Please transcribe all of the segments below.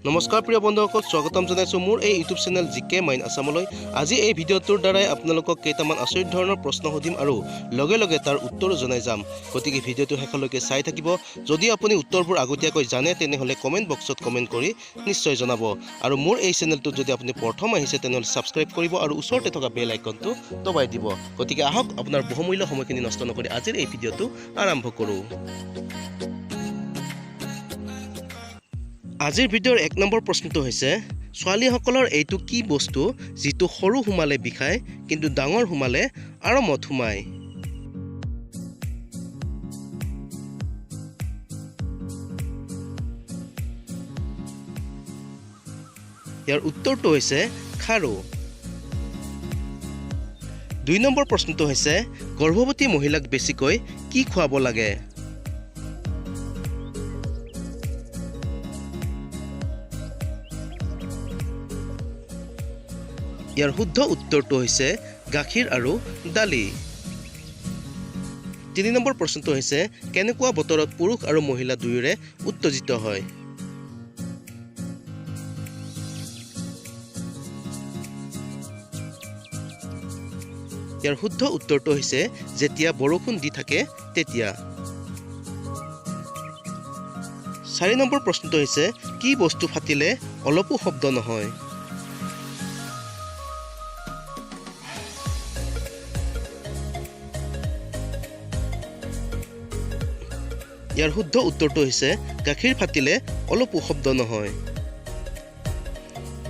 নমস্কাৰ প্ৰিয় বন্ধুসকল, স্বাগতম জনাইছোঁ মোৰ এই ইউটিউব চেনেল জিকে মাইন আছামলৈ। আজি এই ভিডিঅ'টোৰ দ্বাৰাই আপোনালোকক কেইটামান আচৰিত ধৰণৰ প্ৰশ্ন সুধিম আৰু লগে লগে তাৰ উত্তৰো জনাই যাম। গতিকে ভিডিঅ'টো শেষলৈকে চাই থাকিব। যদি আপুনি উত্তৰবোৰ আগতীয়াকৈ জানে তেনেহ'লে কমেণ্ট বক্সত কমেণ্ট কৰি নিশ্চয় জনাব। আৰু মোৰ এই চেনেলটোত যদি আপুনি প্ৰথম আহিছে তেনেহ'লে ছাবস্ক্ৰাইব কৰিব আৰু ওচৰতে থকা বেল আইকনটো দবাই দিব। গতিকে আহক আপোনাৰ বহুমূল্য সময়খিনি নষ্ট নকৰি আজিৰ এই ভিডিঅ'টো আৰম্ভ কৰোঁ। আজিৰ ভিডিঅ'ৰ 1 নম্বৰ প্ৰশ্নটো হৈছে, ছোৱালীসকলৰ এইটো কি বস্তু যিটো সৰু সোমালে বিষায় কিন্তু ডাঙৰ সোমালে আৰামত সোমায়? ইয়াৰ উত্তৰটো হৈছে খাৰু। 2 নম্বৰ প্ৰশ্নটো হৈছে, গৰ্ভৱতী মহিলাক বেছিকৈ কি খুৱাব লাগে? ইয়াৰ শুদ্ধ উত্তৰটো হৈছে গাখীৰ আৰু দালি। 3 নম্বৰ প্ৰশ্নটো হৈছে, কেনেকুৱা বতৰত পুৰুষ আৰু মহিলা দুয়োৰে উত্তেজিত হয়? ইয়াৰ শুদ্ধ উত্তৰটো হৈছে যেতিয়া বৰষুণ দি থাকে তেতিয়া। 4 নম্বৰ প্ৰশ্নটো হৈছে, কি বস্তু ফাটিলে অলপো শব্দ নহয়? ইয়াৰ শুদ্ধ উত্তৰটো হৈছে গাখীৰ ফাটিলে অলপো শব্দ নহয়।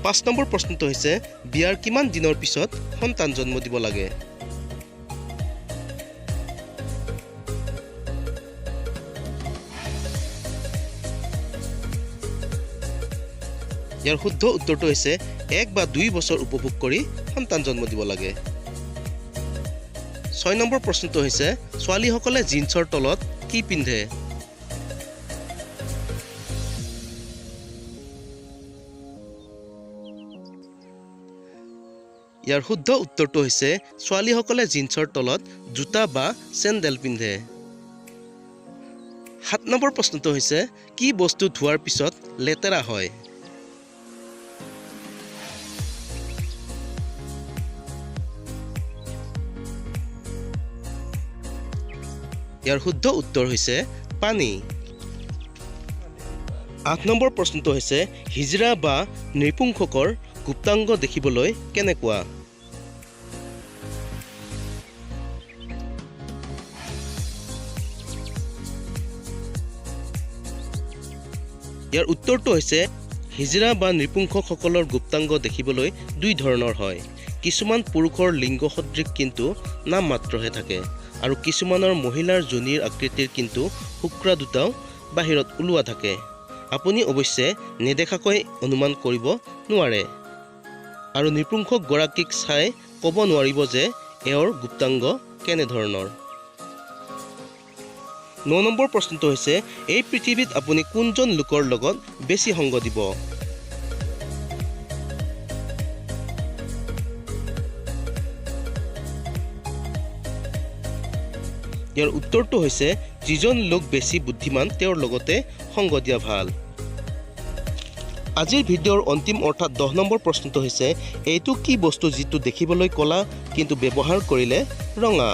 5 নম্বৰ প্ৰশ্নটো হৈছে, বিয়াৰ কিমান দিনৰ পিছত সন্তান জন্ম দিব লাগে? ইয়াৰ শুদ্ধ উত্তৰটো হৈছে 1 বা 2 বছৰ উপভোগ কৰি সন্তান জন্ম দিব লাগে। 6 নম্বৰ প্ৰশ্নটো হৈছে, ছোৱালীসকলে জিন্সৰ তলত কি পিন্ধে? ইয়াৰ শুদ্ধ উত্তৰটো হৈছে ছোৱালীসকলে জিন্সৰ তলত জোতা বা চেণ্ডেল পিন্ধে। 7 নম্বৰ প্ৰশ্নটো হৈছে, কি বস্তু ধোৱাৰ পিছত লেতেৰা হয়? ইয়াৰ শুদ্ধ উত্তৰ হৈছে পানী। 8 নম্বৰ প্ৰশ্নটো হৈছে, হিজৰা বা নৃপুংসকৰ গুপ্তাংগ দেখিবলৈ কেনেকুৱা? ইয়াৰ উত্তৰটো হৈছে, হিজৰা বা নৃপুংসকসকলৰ গুপ্তাংগ দেখিবলৈ 2 ধৰণৰ হয়। কিছুমান পুৰুষৰ লিংগ সদৃশ কিন্তু নাম মাত্ৰহে থাকে, আৰু কিছুমানৰ মহিলাৰ যোনিৰ আকৃতিৰ কিন্তু শুক্ৰা দুটাও বাহিৰত ওলোৱা থাকে। আপুনি অৱশ্যে নেদেখাকৈ অনুমান কৰিব নোৱাৰে, আৰু নৃপুংসকগৰাকীক চাই ক'ব নোৱাৰিব যে এওঁৰ গুপ্তাংগ কেনেধৰণৰ। 9 নম্বৰ প্ৰশ্নটো হৈছে, এই পৃথিৱীত আপুনি কোনজন লোকৰ লগত বেছি সংগ দিব? ইয়াৰ উত্তৰটো হৈছে, যিজন লোক বেছি বুদ্ধিমান তেওঁৰ লগতে সংগ দিয়া ভাল। আজিৰ ভিডিঅ'ৰ অন্তিম অৰ্থাৎ 10 নম্বৰ প্ৰশ্নটো হৈছে, এইটো কি বস্তু যিটো দেখিবলৈ ক'লা কিন্তু ব্যৱহাৰ কৰিলে ৰঙা?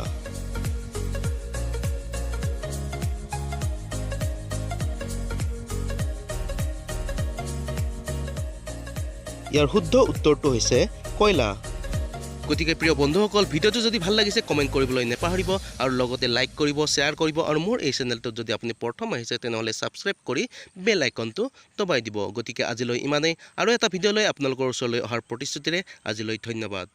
ইয়াৰ শুদ্ধ উত্তৰটো হৈছে কয়লা। গতিকে প্ৰিয় বন্ধুসকল, ভিডিঅ'টো যদি ভাল লাগিছে কমেণ্ট কৰিবলৈ নাপাহৰিব আৰু লগতে লাইক কৰিব, শ্বেয়াৰ কৰিব আৰু মোৰ এই চেনেলটোত যদি আপুনি প্ৰথম আহিছে তেনেহ'লে ছাবস্ক্ৰাইব কৰি বেল আইকনটো দবাই দিব। গতিকে আজিলৈ ইমানেই, আৰু এটা ভিডিঅ' লৈ আপোনালোকৰ ওচৰলৈ অহাৰ প্ৰতিশ্ৰুতিৰে আজিলৈ ধন্যবাদ।